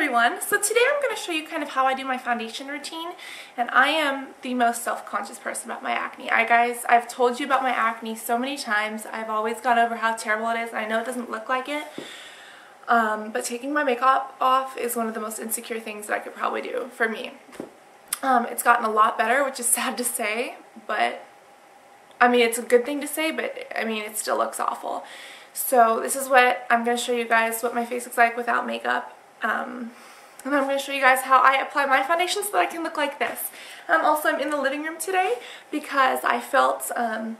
everyone! So today I'm going to show you kind of how I do my foundation routine, and I am the most self-conscious person about my acne. I've told you about my acne so many times. I've always gone over how terrible it is. I know it doesn't look like it, but taking my makeup off is one of the most insecure things that I could probably do for me. It's gotten a lot better, which is sad to say, but I mean it's a good thing to say, but I mean it still looks awful. So this is what I'm going to show you guys what my face looks like without makeup. And I'm going to show you guys how I apply my foundation so that I can look like this. Also, I'm in the living room today because I felt that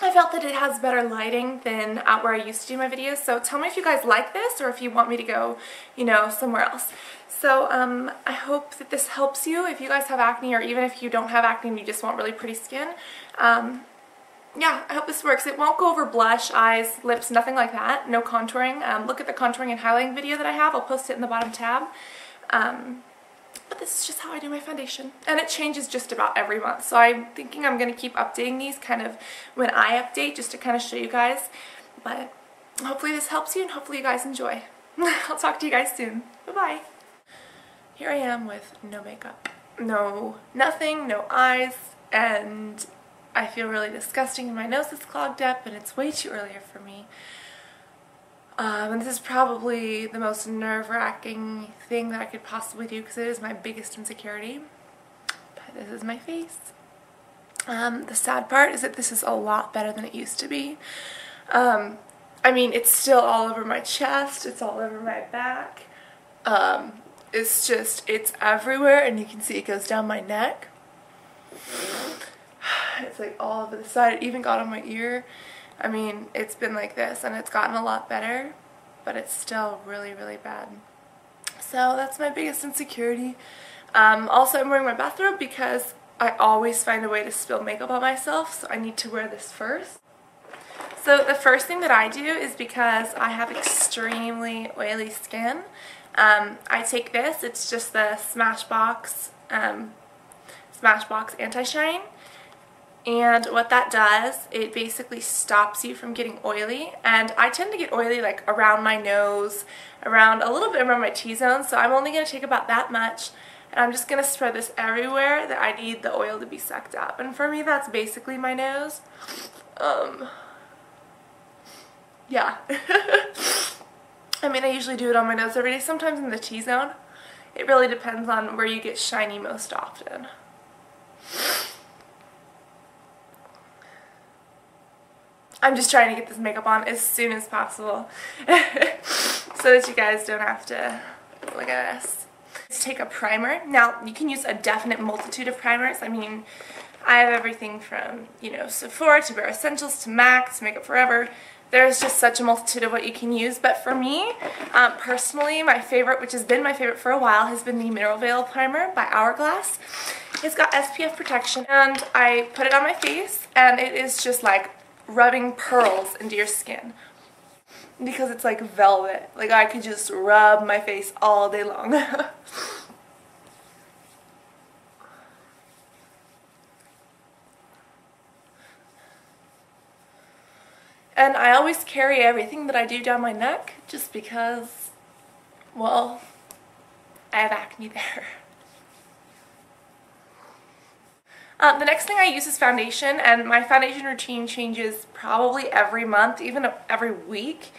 it has better lighting than out where I used to do my videos. So tell me if you guys like this or if you want me to go, you know, somewhere else. So I hope that this helps you if you guys have acne, or even if you don't have acne and you just want really pretty skin. Yeah, I hope this works. It won't go over blush, eyes, lips, nothing like that. No contouring. Look at the contouring and highlighting video that I have. I'll post it in the bottom tab. But this is just how I do my foundation. And it changes just about every month. So I'm thinking I'm going to keep updating these kind of when I update, just to kind of show you guys. But hopefully this helps you and hopefully you guys enjoy. I'll talk to you guys soon. Bye-bye. Here I am with no makeup. No, nothing, no eyes, and I feel really disgusting and my nose is clogged up and it's way too early for me. And this is probably the most nerve-wracking thing that I could possibly do because it is my biggest insecurity. But this is my face. The sad part is that this is a lot better than it used to be. I mean, it's still all over my chest, it's all over my back. It's everywhere, and you can see it goes down my neck. It's like all over the side. It even got on my ear. I mean, it's been like this and it's gotten a lot better, but it's still really, really bad. So that's my biggest insecurity. Also, I'm wearing my bathrobe because I always find a way to spill makeup on myself, so I need to wear this first. So the first thing that I do is, because I have extremely oily skin, I take this. It's just the Smashbox Anti-Shine. And what that does, it basically stops you from getting oily. And I tend to get oily like around my nose, around a little bit around my T-zone, so I'm only going to take about that much. And I'm just going to spread this everywhere that I need the oil to be sucked up. And for me, that's basically my nose. Yeah. I mean, I usually do it on my nose every day, sometimes in the T-zone. It really depends on where you get shiny most often. I'm just trying to get this makeup on as soon as possible so that you guys don't have to look at this. Let's take a primer. Now, you can use a definite multitude of primers. I mean, I have everything from, you know, Sephora to Bare Essentials to MAC to Makeup Forever. There's just such a multitude of what you can use. But for me, personally, my favorite, which has been my favorite for a while, has been the Mineral Veil Primer by Hourglass. It's got SPF protection, and I put it on my face, and it is just like rubbing pearls into your skin because it's like velvet. Like, I could just rub my face all day long. And I always carry everything that I do down my neck just because, well, I have acne there. The next thing I use is foundation, and my foundation routine changes probably every month, even every week.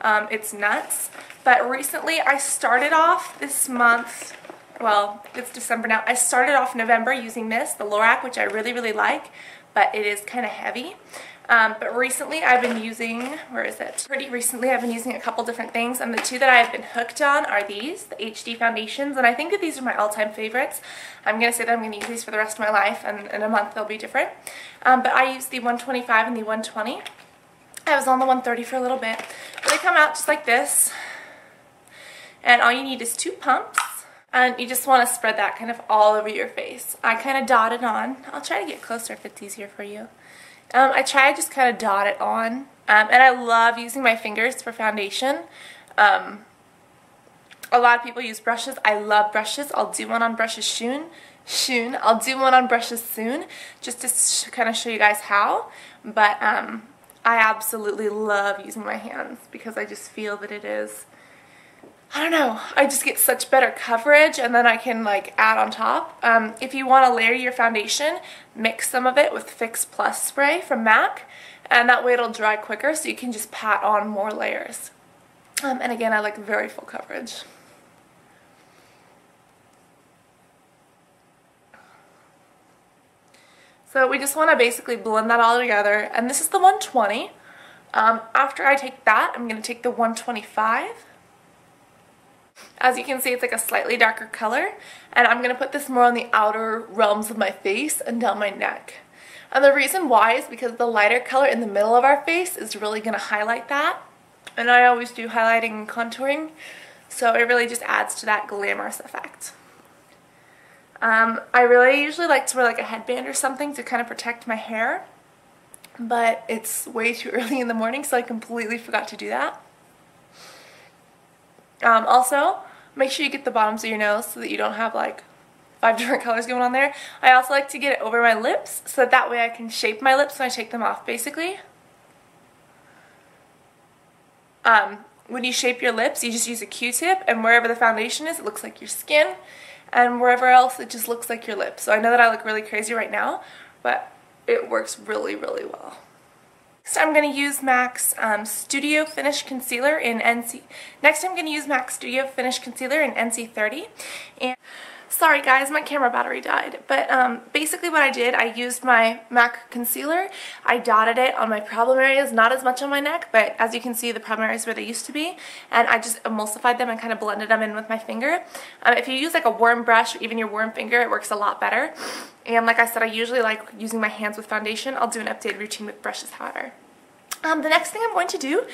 It's nuts. But recently I started off this month, well, it's December now, I started off November using this, the Lorac, which I really, really like, but it is kind of heavy. But recently I've been using, Pretty recently I've been using a couple different things, and the two that I've been hooked on are these, the HD foundations, and I think that these are my all-time favorites. I'm going to say that I'm going to use these for the rest of my life, and in a month they'll be different. But I use the 125 and the 120. I was on the 130 for a little bit. But they come out just like this, and all you need is 2 pumps. And you just want to spread that kind of all over your face. I kind of dot it on. I'll try to get closer if it's easier for you. I try to just kind of dot it on, and I love using my fingers for foundation. A lot of people use brushes. I love brushes. I'll do one on brushes soon. I'll do one on brushes soon, just to kind of show you guys how. But I absolutely love using my hands because I just feel that it is I don't know, I just get such better coverage, and then I can like add on top. If you want to layer your foundation, mix some of it with Fix Plus spray from MAC, and that way it'll dry quicker, so you can just pat on more layers. And again, I like very full coverage. So we just want to basically blend that all together, and this is the 120. After I take that, I'm going to take the 125. As you can see, it's like a slightly darker color, and I'm going to put this more on the outer realms of my face and down my neck. And the reason why is because the lighter color in the middle of our face is really going to highlight that. And I always do highlighting and contouring, so it really just adds to that glamorous effect. I really usually like to wear like a headband or something to kind of protect my hair, but it's way too early in the morning, so I completely forgot to do that. Also, make sure you get the bottoms of your nose so that you don't have like 5 different colors going on there. I also like to get it over my lips so that way I can shape my lips when I take them off, basically. When you shape your lips, you just use a Q-tip, and wherever the foundation is, it looks like your skin, and wherever else, it just looks like your lips. So I know that I look really crazy right now, but it works really, really well. Next, I'm going to use MAC's Studio Finish Concealer in NC. Next, I'm going to use MAC's Studio Finish Concealer in NC30. And sorry guys, my camera battery died. But basically what I did, I used my MAC concealer. I dotted it on my problem areas, not as much on my neck, but as you can see, the problem areas where they used to be. And I just emulsified them and kind of blended them in with my finger. If you use like a warm brush or even your warm finger, it works a lot better. And like I said, I usually like using my hands with foundation. I'll do an updated routine with brushes, however. The next thing I'm going to do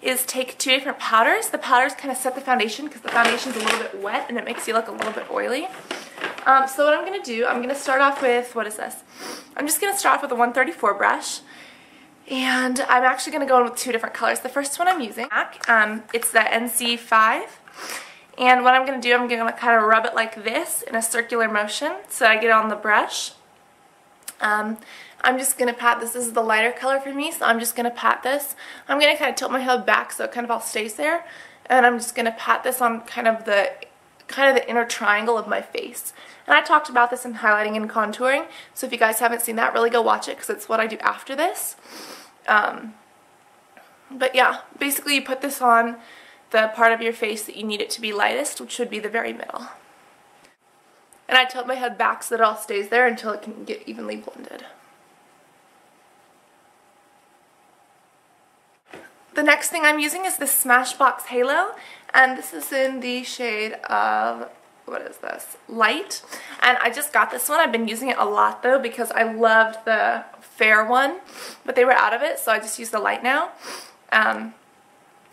is take 2 different powders. The powders kind of set the foundation because the foundation is a little bit wet and it makes you look a little bit oily. So what I'm going to do, I'm going to start off with, what is this? I'm just going to start off with a 134 brush. And I'm actually going to go in with 2 different colors. The first one I'm using, it's the NC5. And what I'm going to do, I'm going to kind of rub it like this in a circular motion so I get it on the brush. I'm just going to pat this. This is the lighter color for me, so I'm just going to pat this. I'm going to kind of tilt my head back so it kind of all stays there. And I'm just going to pat this on kind of the inner triangle of my face. And I talked about this in highlighting and contouring, so if you guys haven't seen that, really go watch it because it's what I do after this. But yeah, basically you put this on the part of your face that you need it to be lightest, which would be the very middle. And I tilt my head back so that it all stays there until it can get evenly blended. The next thing I'm using is the Smashbox Halo, and this is in the shade of, what is this, Light. And I just got this one. I've been using it a lot though because I loved the fair one, but they were out of it, so I just use the light now.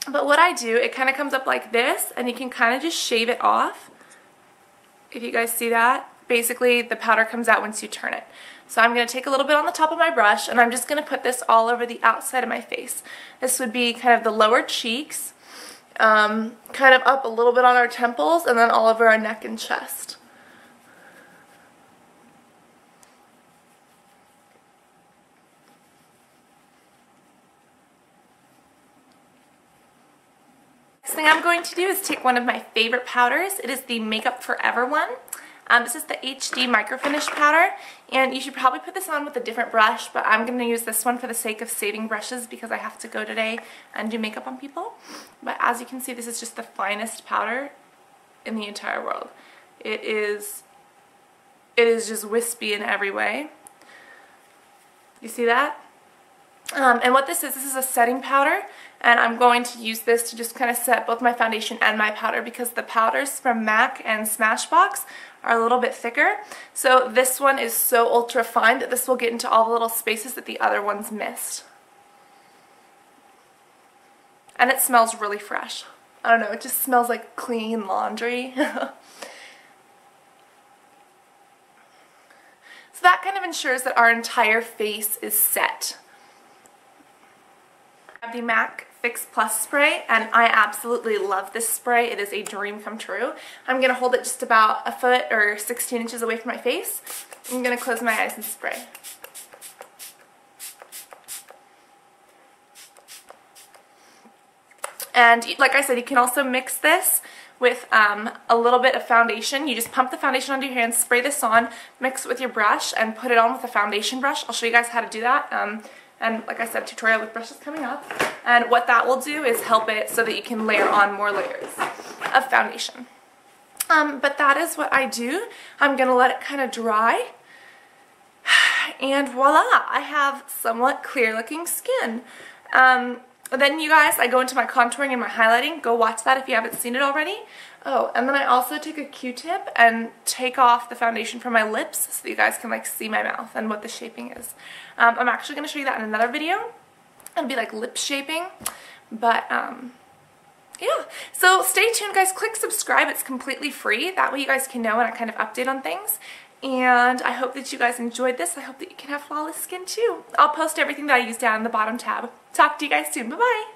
But what I do, it kind of comes up like this, and you can kind of just shave it off. If you guys see that, basically the powder comes out once you turn it. So I'm going to take a little bit on the top of my brush, and I'm just going to put this all over the outside of my face. This would be kind of the lower cheeks, kind of up a little bit on our temples, and then all over our neck and chest. Next thing I'm going to do is take one of my favorite powders. It is the Makeup Forever one. This is the HD Micro Finish powder, and you should probably put this on with a different brush, but I'm going to use this one for the sake of saving brushes because I have to go today and do makeup on people. But as you can see, this is just the finest powder in the entire world. It is just wispy in every way. You see that? And what this is a setting powder, and I'm going to use this to just kind of set both my foundation and my powder because the powders from MAC and Smashbox are a little bit thicker. So this one is so ultra fine that this will get into all the little spaces that the other ones missed. And it smells really fresh. I don't know, it just smells like clean laundry. So that kind of ensures that our entire face is set. I have the MAC Fix Plus spray, and I absolutely love this spray. It is a dream come true. I'm going to hold it just about a foot or 16 inches away from my face. I'm going to close my eyes and spray. And like I said, you can also mix this with a little bit of foundation. You just pump the foundation onto your hands, spray this on, mix it with your brush, and put it on with a foundation brush. I'll show you guys how to do that. And like I said, tutorial with brushes coming up. And what that will do is help it so that you can layer on more layers of foundation. But that is what I do. I'm going to let it kind of dry. And voila, I have somewhat clear looking skin. Then you guys, I go into my contouring and my highlighting. Go watch that if you haven't seen it already. Oh, and then I also take a Q-tip and take off the foundation from my lips so that you guys can like see my mouth and what the shaping is. I'm actually going to show you that in another video. It'll be like lip shaping. But yeah, so stay tuned guys. Click subscribe. It's completely free. That way you guys can know when I kind of update on things. And I hope that you guys enjoyed this. I hope that you can have flawless skin too. I'll post everything that I use down in the bottom tab. Talk to you guys soon. Bye-bye.